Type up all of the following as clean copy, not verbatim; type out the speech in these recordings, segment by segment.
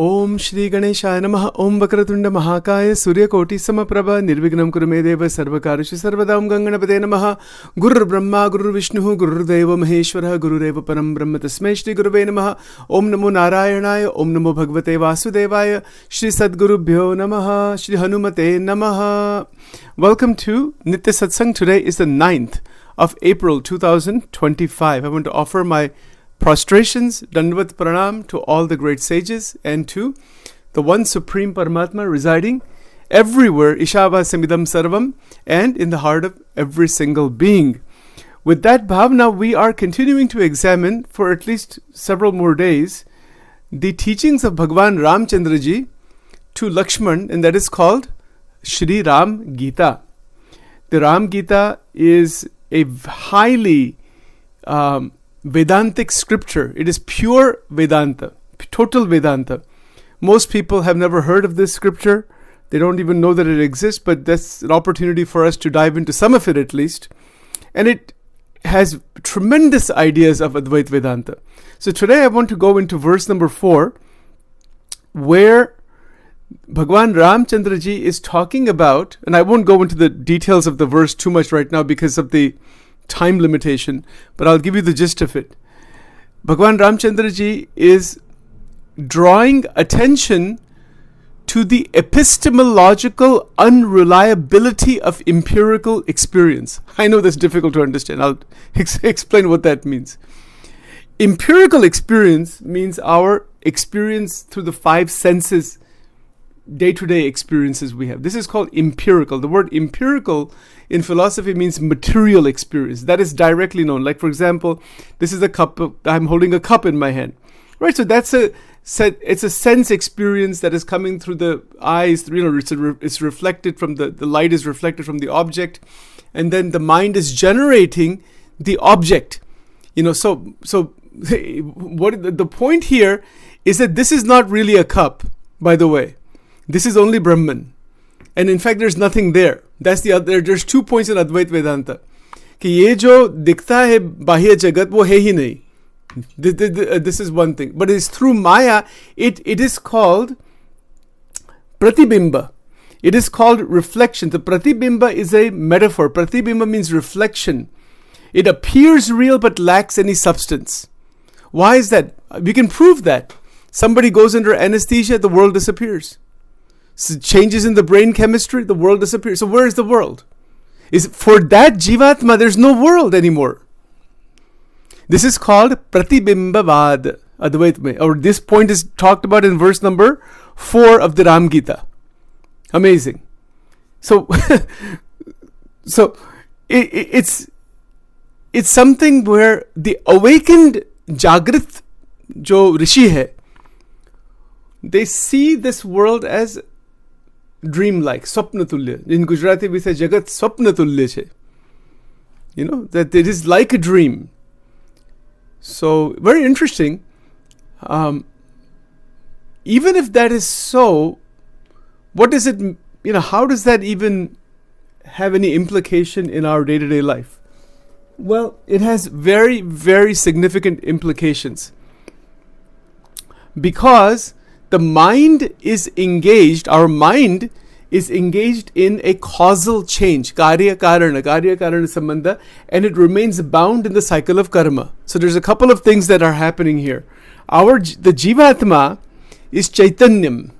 Om Shri Ganeshaya Namaha. Om Vakratunda Mahakaya Surya Koti Samaprabha Nirvignam Kurumedeva Sarvakarishu Sarvadam Ganganapade Namaha. Guru Brahma Guru Vishnu Guru Deva Maheshwara Guru Deva Param Brahma Tasmai Shri Guruve Namaha. Om Namo Narayanaya Om Namo Bhagavate Vasudevaya Shri Sadgurubhyo Namaha Shri Hanumate Namaha. Welcome to Nitya Satsang. Today is the 9th of April 2025. I want to offer my prostrations, Dandavat Pranam to all the great sages and to the one Supreme Paramatma residing everywhere, Ishava Samidam Sarvam, and in the heart of every single being. With that bhavna, we are continuing to examine for at least several more days the teachings of Bhagwan Ramchandra Ji to Lakshman, and that is called Shri Ram Gita. The Ram Gita is a highly Vedantic scripture. It is pure Vedanta, total Vedanta. Most people have never heard of this scripture. They don't even know that it exists, but that's an opportunity for us to dive into some of it at least. And it has tremendous ideas of Advait Vedanta. So today I want to go into verse number 4, where Bhagwan Ramchandra Ji is talking about, and I won't go into the details of the verse too much right now because of the time limitation, but I'll give you the gist of it. Bhagwan Ramchandra Ji is drawing attention to the epistemological unreliability of empirical experience. I know that's difficult to understand. I'll explain what that means. Empirical experience means our experience through the five senses, day-to-day experiences we have. This is called empirical. The word empirical in philosophy means material experience. That is directly known. Like, for example, this is a cup. I'm holding a cup in my hand. Right? So that's it's a sense experience that is coming through the eyes. It's reflected from the light is reflected from the object, and then the mind is generating the object. So what the point here is that this is not really a cup, by the way. This is only Brahman. And in fact, there's nothing there. That's the other. There's 2 points in Advait Vedanta. कि ये जो दिखता है बाह्य जगत वो है ही नहीं. This is one thing. But it's through Maya, it is called pratibimba. It is called reflection. The pratibimba is a metaphor. Pratibimba means reflection. It appears real but lacks any substance. Why is that? We can prove that. Somebody goes under anesthesia, the world disappears. Changes in the brain chemistry, the world disappears. So where is the world? For that Jivatma, there's no world anymore. This is called Pratibimbavad Advaitme. Or this point is talked about in verse number 4 of the Ram Gita. Amazing. So, it's something where the awakened Jagrit jo Rishi hai, they see this world as dream-like, swapnatulya. In Gujarati we say Jagat swapnatulya che. That it is like a dream. So, very interesting. Even if that is so, what does it, how does that even have any implication in our day-to-day life? Well, it has very, very significant implications. Because the mind is engaged, our mind is engaged in a causal change, karya karana sambandha, and it remains bound in the cycle of karma. So there's a couple of things that are happening here. The Jivatma is Chaitanyam.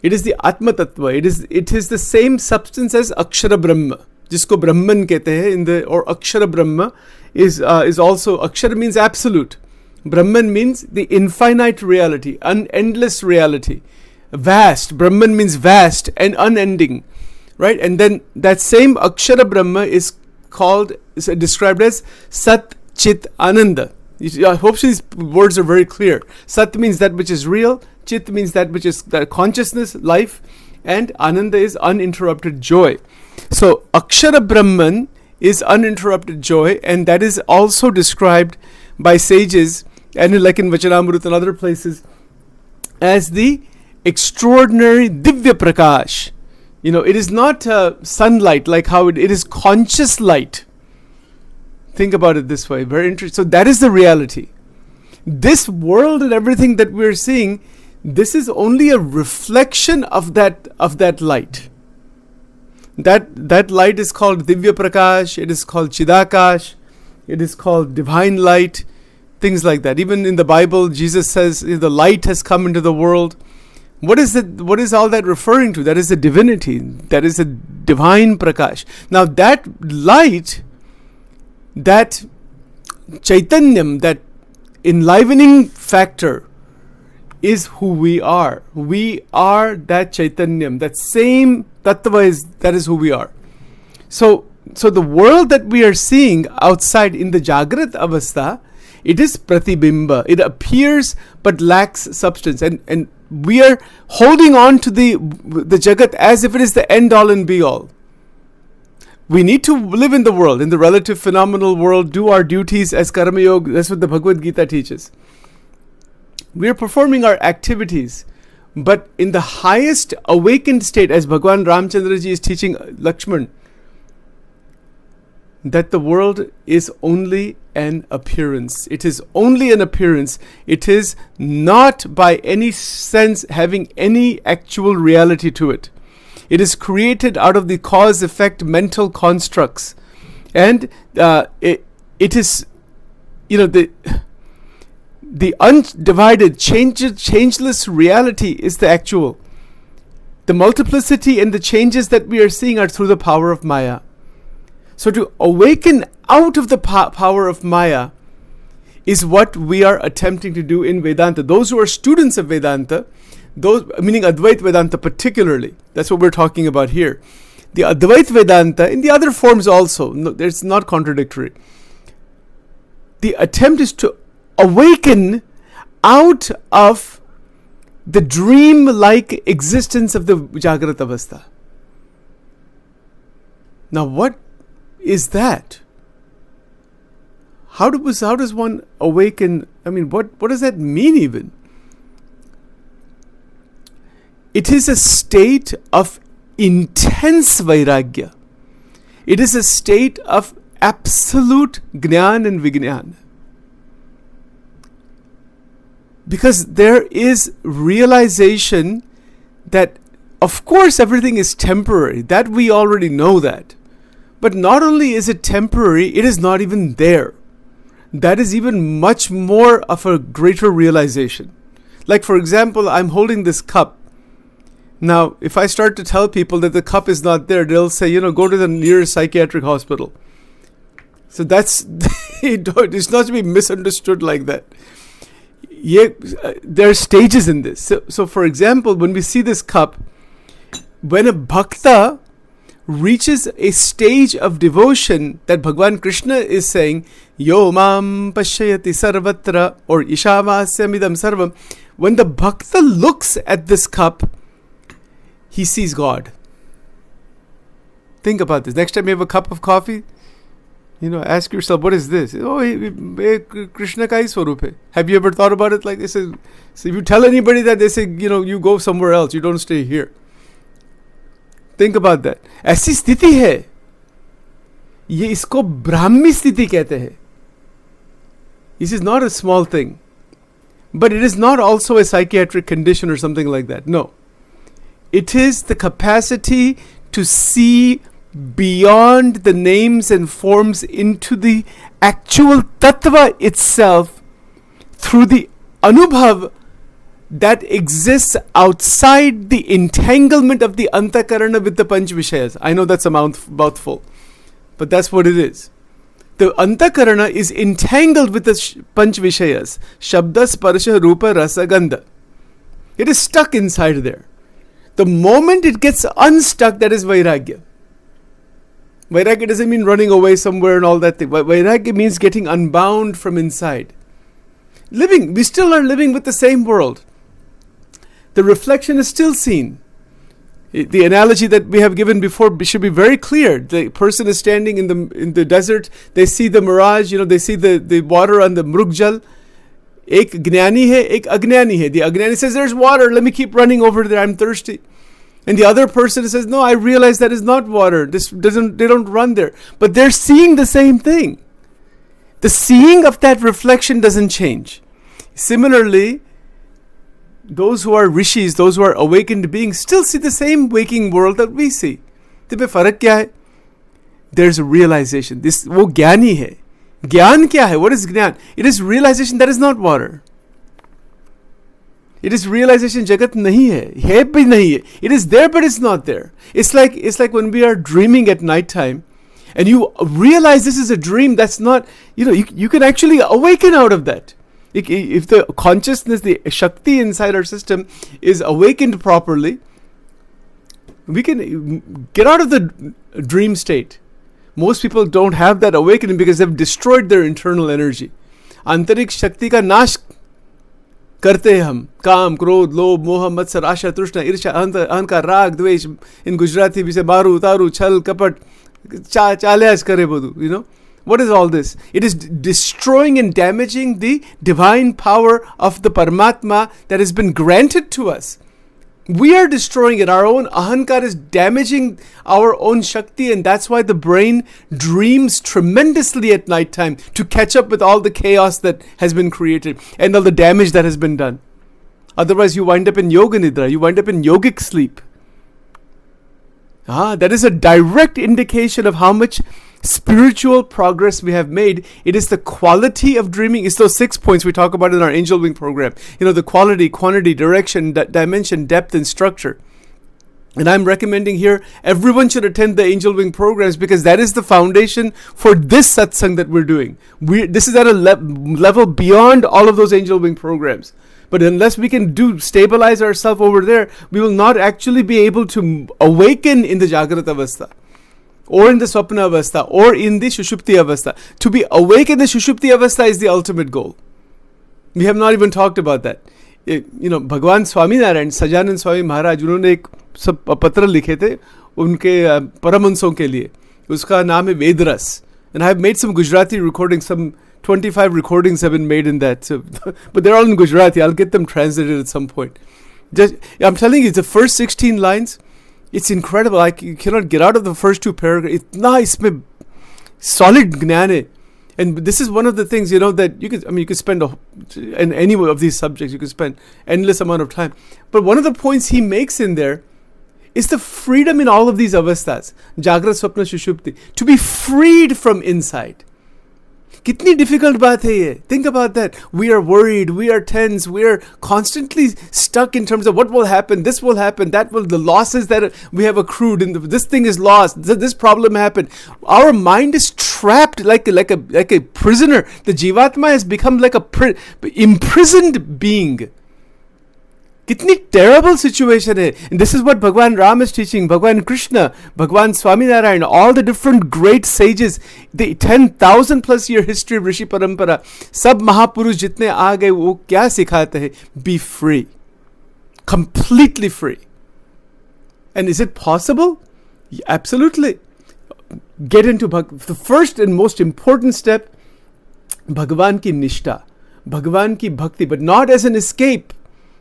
It is the Atma Tattva. It is the same substance as Akshara Brahma, jisko Brahman kehte hai, or Akshara Brahma is also, Akshara means absolute. Brahman means the infinite reality, endless reality. Vast. Brahman means vast and unending. Right? And then that same Akshara Brahma is described as Sat Chit Ananda. I hope these words are very clear. Sat means that which is real. Chit means that which is consciousness, life. And Ananda is uninterrupted joy. So Akshara Brahman is uninterrupted joy, and that is also described by sages, and like in Vachanamrut and other places, as the extraordinary Divya Prakash. It is not sunlight like how it is conscious light. Think about it this way. Very interesting. So that is the reality. This world and everything that we're seeing, this is only a reflection of that light. That light is called Divya Prakash, it is called Chidakash, it is called divine light, things like that. Even in the Bible, Jesus says the light has come into the world. What is all that referring to? That is the divinity. That is the divine Prakash. Now that light, that Chaitanyam, that enlivening factor is who we are. We are that Chaitanyam. That same Tattva that is who we are. So the world that we are seeing outside in the Jagrat Avastha, it is Pratibimba. It appears but lacks substance. And we are holding on to the Jagat as if it is the end all and be all. We need to live in the world, in the relative phenomenal world, do our duties as Karma Yoga. That's what the Bhagavad Gita teaches. We are performing our activities, but in the highest awakened state, as Bhagwan Ramchandra ji is teaching Lakshman, that the world is only an appearance. It is only an appearance. It is not by any sense having any actual reality to it. It is created out of the cause-effect mental constructs. And it is, the undivided, changeless reality is the actual. The multiplicity and the changes that we are seeing are through the power of Maya. So to awaken out of the power of Maya is what we are attempting to do in Vedanta. Those who are students of Vedanta, those meaning Advaita Vedanta particularly, that's what we're talking about here. The Advaita Vedanta, in the other forms also, it's not contradictory. The attempt is to awaken out of the dream-like existence of the Jagrat Avastha. Now what is that? How does one awaken? I mean, what does that mean even? It is a state of intense vairagya. It is a state of absolute jnana and vijnana. Because there is realization that, of course, everything is temporary. That we already know that. But not only is it temporary, it is not even there. That is even much more of a greater realization. Like, for example, I'm holding this cup. Now, if I start to tell people that the cup is not there, they'll say, go to the nearest psychiatric hospital. So that's, it's not to be misunderstood like that. There are stages in this. So for example, when we see this cup, when a bhakta reaches a stage of devotion that Bhagwan Krishna is saying, Yo mam pashyati sarvatra, or Ishavasyamidam sarvam, when the bhakta looks at this cup, he sees God. Think about this. Next time you have a cup of coffee, ask yourself, what is this? Oh, Krishna ka hi swarup hai. Have you ever thought about it like this? So if you tell anybody that, they say, you go somewhere else. You don't stay here. Think about that. ऐसी स्थिति है. ये इसको ब्राह्मी स्थिति कहते हैं. This is not a small thing. But it is not also a psychiatric condition or something like that. No. It is the capacity to see beyond the names and forms into the actual tattva itself through the anubhav that exists outside the entanglement of the antakarana with the panch vishayas. I know that's a mouthful, but that's what it is. The antakarana is entangled with the panch vishayas. Shabda, sparsha, rupa, rasa, gandha. It is stuck inside there. The moment it gets unstuck, that is vairagya. Vairagya doesn't mean running away somewhere and all that thing. Vairagya means getting unbound from inside. We still are living with the same world. The reflection is still seen. The analogy that we have given before should be very clear. The person is standing in the desert. They see the mirage. They see the water on the mrugjal. Ek gnani hai, ek agnani hai. The agnani says, "There's water. Let me keep running over there. I'm thirsty." And the other person says, "No, I realize that is not water. They don't run there." But they're seeing the same thing. The seeing of that reflection doesn't change. Similarly, those who are rishis, those who are awakened beings, still see the same waking world that we see. तो पे फर्क क्या है? There's a realization. वो ज्ञानी है. ज्ञान क्या है? What is ज्ञान? It is realization that is not water. It is realization जगत नहीं है भी नहीं है. It is there but it's not there. It's like when we are dreaming at night time and you realize this is a dream that's not, you can actually awaken out of that. If the consciousness, the Shakti inside our system is awakened properly, we can get out of the dream state. Most people don't have that awakening because they've destroyed their internal energy. आंतरिक शक्ति का नाश करते हैं हम. काम, क्रोध, लोभ, मोह, मत्सर, आशा, तृष्णा, ईर्ष्या, अहंकार, राग, द्वेष. इन गुजराती भी से मारू, तारू, छल, कपट, चाल्याज करे બધું. What is all this? It is destroying and damaging the divine power of the Paramatma that has been granted to us. We are destroying it. Our own ahankar is damaging our own Shakti, and that's why the brain dreams tremendously at night time to catch up with all the chaos that has been created and all the damage that has been done. Otherwise, you wind up in yoga nidra. You wind up in yogic sleep. That is a direct indication of how much spiritual progress we have made. It is the quality of dreaming. It's those 6 points we talk about in our angel wing program. The quality, quantity, direction, dimension, depth, and structure. And I'm recommending here everyone should attend the angel wing programs because that is the foundation for this satsang that we're doing. This is at a level beyond all of those angel wing programs. But unless we can stabilize ourselves over there, we will not actually be able to awaken in the Jagrata Avastha, or in the Swapna Avastha, or in the Shushupti Avastha. To be awake in the Shushupti Avastha is the ultimate goal. We have not even talked about that. भगवान स्वामीनारायण, सजानंद स्वामी महाराज, उन्होंने एक सब पत्र लिखे थे उनके परमहंसों के लिए. उसका नाम है वेदरस. And I have made some Gujarati recordings, some 25 recordings have been made in that. So, but they're all in Gujarati. I'll get them translated at some point. I'm telling you, the first 16 lines, it's incredible. You cannot get out of the first 2 paragraphs. It's solid jnana hai. And this is one of the things, that you could spend in any of these subjects, you could spend endless amount of time. But one of the points he makes in there is the freedom in all of these avasthas, Jagrat, Swapna, Shushupti, to be freed from inside. कितनी difficult बात है ये. Think about that. We are worried, we are tense, we are constantly stuck in terms of what will happen, this will happen, the losses that we have accrued, and this thing is lost, this problem happened. Our mind is trapped like a prisoner. The Jivatma has become like a imprisoned being. कितनी terrible situation है. And this is what Bhagwan Ram is teaching, Bhagwan Krishna, Bhagwan Swaminarayan, all the different great sages, the 10,000 plus year history of Rishi Parampara, सब महापुरुष जितने आ गए वो क्या सिखाते हैं? Be free. Completely free. And is it possible? Absolutely. Get into the first and most important step, Bhagwan ki nishta, Bhagwan ki bhakti, but not as an escape.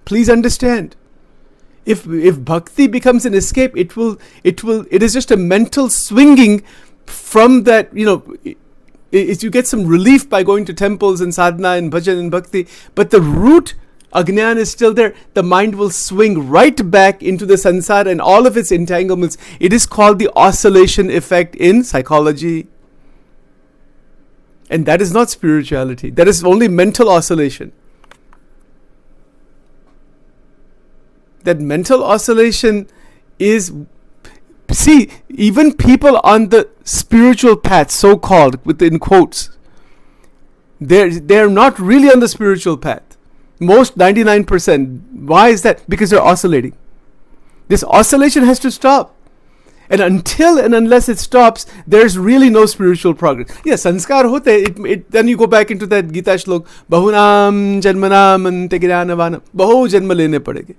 Please understand, if bhakti becomes an escape, it is just a mental swinging from that, you get some relief by going to temples and sadhana and bhajan and bhakti, but the root ajnana is still there. The mind will swing right back into the sansar and all of its entanglements. It is called the oscillation effect in psychology. And that is not spirituality. That is only mental oscillation. That mental oscillation is, see, even people on the spiritual path, so-called, within quotes, they're not really on the spiritual path. Most 99%. Why is that? Because they're oscillating. This oscillation has to stop. And until and unless it stops, there's really no spiritual progress. Yes, sanskar hote, then you go back into that Gita shlok, bahunam janmanam antegiranavana, bahu janma lene padege.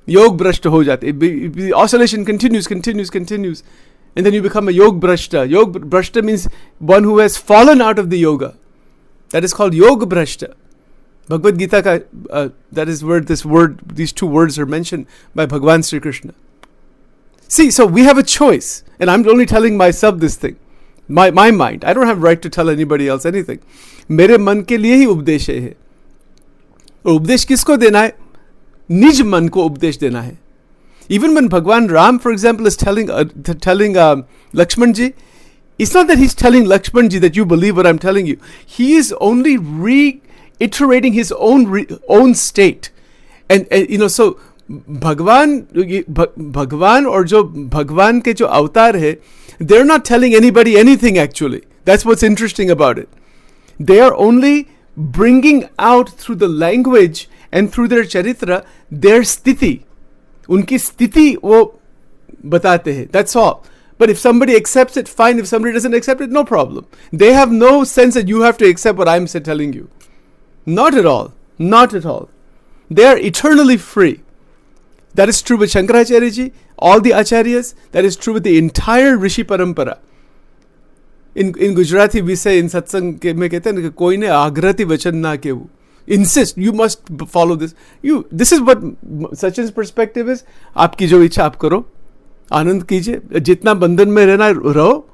Yog brashta ho jate. The oscillation continues. And then you become a yog brashta. Yog brashta means one who has fallen out of the yoga. That is called yog brashta. Bhagavad Gita ka, that is where these 2 words are mentioned by Bhagwan Sri Krishna. See, so we have a choice. And I'm only telling myself this thing. My mind. I don't have right to tell anybody else anything. मेरे मन के लिए ही उपदेश है. और उपदेश किसको देना है? निज मन को उपदेश देना है. Even when Bhagwan Ram, for example, is telling Lakshman ji, it's not that he's telling Lakshman ji that you believe what I'm telling you. He is only reiterating his own state. And so Bhagwan or jo Bhagwan ke jo avatar hai, they're not telling anybody anything actually. That's what's interesting about it. They are only bringing out through the language and through their charitra their sthiti. Unki sthiti wo batate hai. That's all. But if somebody accepts it, fine. If somebody doesn't accept it, no problem. They have no sense that you have to accept what I'm telling you. Not at all. Not at all. They are eternally free. That is true with Shankaracharya ji, all the acharyas. That is true with the entire Rishi Parampara. In Gujarati we say, in satsang mein kehte hain, koi ne agrati vachan na kevu. Insist, you must follow this. This is what Sachin's perspective is. Aapki jo ichha aap karo. आनंद कीजिए, जितना बंधन में रहना है रहो,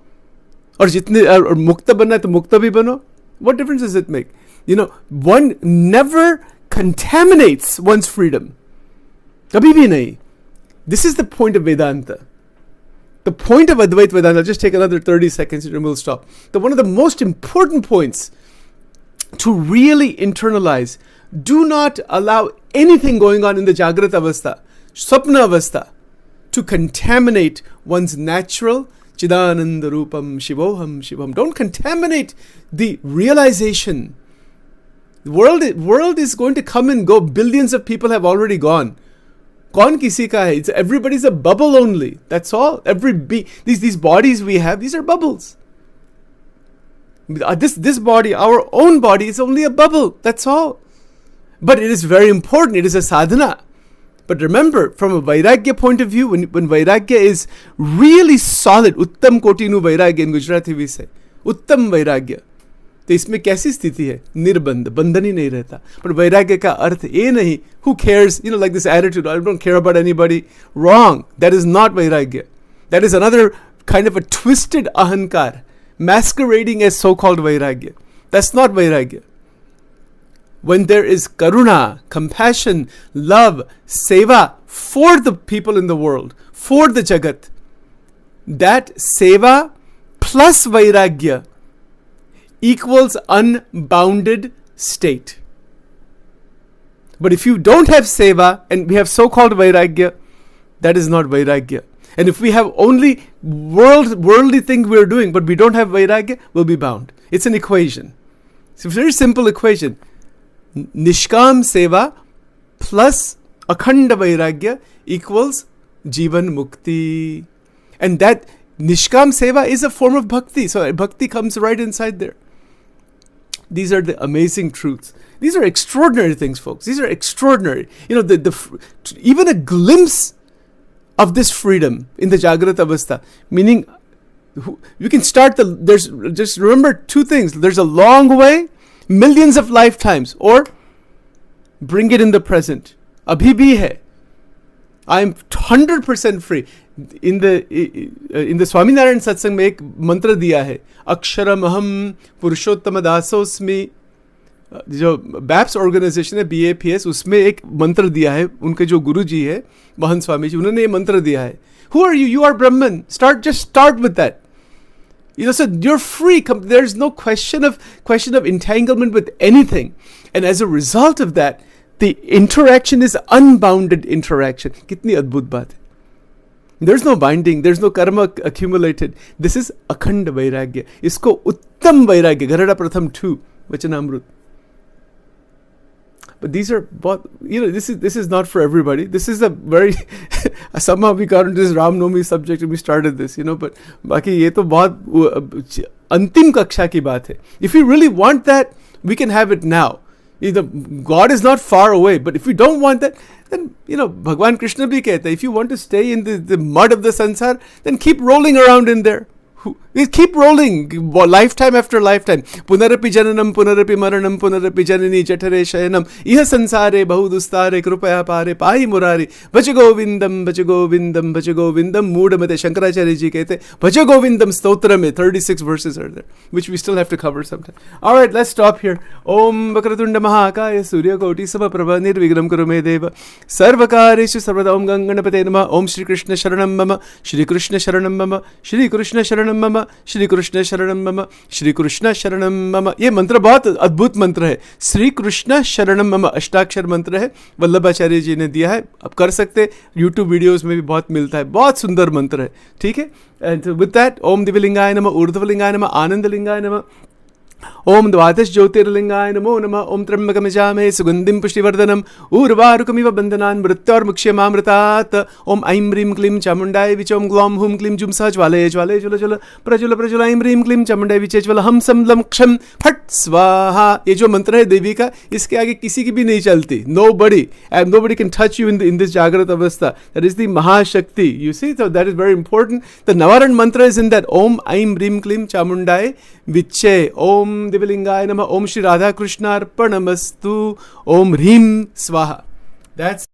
और जितने मुक्त बनना है तो मुक्त भी बनो. What difference does it make? One never contaminates one's freedom. कभी भी नहीं. This is the point of Vedanta. The point of Advaita Vedanta, I'll just take another 30 seconds and we'll stop. One of the most important points to really internalize, do not allow anything going on in the Jagrata Avastha, Swapna Avastha, to contaminate one's natural Chidananda Rupam Shivoham Shivam. Don't contaminate the realization. The world is going to come and go. Billions of people have already gone. Kaun kisi ka hai? Everybody's a bubble only. That's all. These bodies we have, these are bubbles. This body, our own body, is only a bubble. That's all. But it is very important. It is a sadhana. But remember, from a Vairagya point of view, when Vairagya is really solid, Uttam Kotinu Vairagya in Gujarati we say, Uttam Vairagya. तो इसमें कैसी स्थिति है? निर्बंध, बंधन ही नहीं रहता. पर वैराग्य का अर्थ ये नहीं, who cares, like this attitude, I don't care about anybody. Wrong. That is not vairagya. That is another kind of a twisted ahankar, masquerading as so-called vairagya. That's not vairagya. When there is karuna, compassion, love, seva for the people in the world, for the jagat, that seva plus vairagya equals unbounded state. But if you don't have seva and we have so-called vairagya, that is not vairagya. And if we have only worldly thing we're doing, but we don't have vairagya, we'll be bound. It's an equation. It's a very simple equation. Nishkam seva plus akhanda vairagya equals jivan mukti. And that nishkam seva is a form of bhakti. So bhakti comes right inside there. These are the amazing truths. These are extraordinary things, folks. These are extraordinary. Even a glimpse of this freedom in the Jagrata Avastha, meaning you can start just remember two things. There's a long way, millions of lifetimes, or bring it in the present. Abhi bhi hai. I am 100% free. In the SWAMINARAYAN Satsang में एक मंत्र दिया है, अक्षरम अहम पुरुषोत्तम दासोस्मि. जो BAPS organisation है, BAPS, उसमें एक मंत्र दिया है. उनके जो गुरु जी है महंत स्वामी जी, उन्होंने ये मंत्र दिया है. Who are you? You are Brahman. Just start with that. So you're free. There's no question of entanglement with anything. And as a result of that, the interaction is unbounded interaction. कितनी अद्भुत बात है. There's no binding, there's no karma accumulated. This is akhanda vairagya. Isko uttam vairagya, Garada Pratham 2, Vachanamrut. But these are both, this is not for everybody. This is a very, somehow we got into this Ram Navami subject and we started this, but बाकी ये तो बहुत अंतिम कक्षा की बात है. If you really want that, we can have it now. God is not far away, but if you don't want that, then, Bhagwan Krishna bhi kehta hai, if you want to stay in the mud of the sansar, then keep rolling around in there. We keep rolling, lifetime after lifetime. Punarapi jananam, punarapi maranam, punarapi janani jatare shayanam. Iha sansare bahudustare krupaya pare pai murari. Bhaja govindam, bhaja govindam, bhaja govindam. Moodamate Shankaracharya ji kehte. Bhaja govindam stotra mein 36 verses are there, which we still have to cover sometime. All right, let's stop here. Om Vakratunda Mahakaya Surya Koti Samaprabha Nirvigram Kurume Deva Sarvakareshu Sarvada Om Ganganapate Nama Om Shri Krishna Sharanam Mama Shri Krishna Sharanam Mama Shri Krishna Sharanam Mama Shri Krishna Sharanam Mama Shri Krishna Sharanam Mama. ये मंत्र बहुत अद्भुत मंत्र है. श्री कृष्ण शरणम मम अष्टाक्षर मंत्र है, वल्लभाचार्य जी ने दिया है. आप कर सकते, यूट्यूब वीडियोस में भी बहुत मिलता है. बहुत सुंदर मंत्र है. ठीक है. एंड विद दैट, ओम दिव्यलिंगाय नमः, ऊर्ध्वलिंगाय नमः, आनंदलिंगाय नमः, ओम द्वादश ज्योतिर्लिंगाय नमो नमः. ओम त्र्यंबकमजामहे सुगंधिं पुष्टिवर्धनम् उर्वारुकमिव बन्धनान् मृत्योर्मुक्ष्यमामृतात्. ओम ऐं ह्रीं क्लीं चामुण्डाय विच. ओम ग्लौं हूं क्लीं जुं सह ज्वालय ज्वालय ज्वल ज्वल प्रज्वल प्रज्वल. ऐं ह्रीं क्लीं चामुण्डाय विच ज्वल हम सम लं क्षम फट स्वाहा. ये जो मंत्र है देवी का, इसके आगे किसी की भी नहीं चलती. nobody can touch you in this जागृत अवस्था. That is the महाशक्ति. You see, so that is very important. The Navaran mantra is in that. ओम ऐं ह्रीं क्लीं चामुण्डाय विच्चे. ओम दिव्यलिंगाय नमः. ओम श्री राधा कृष्णार्पणमस्तु. ओम ह्रीं स्वाहा. That's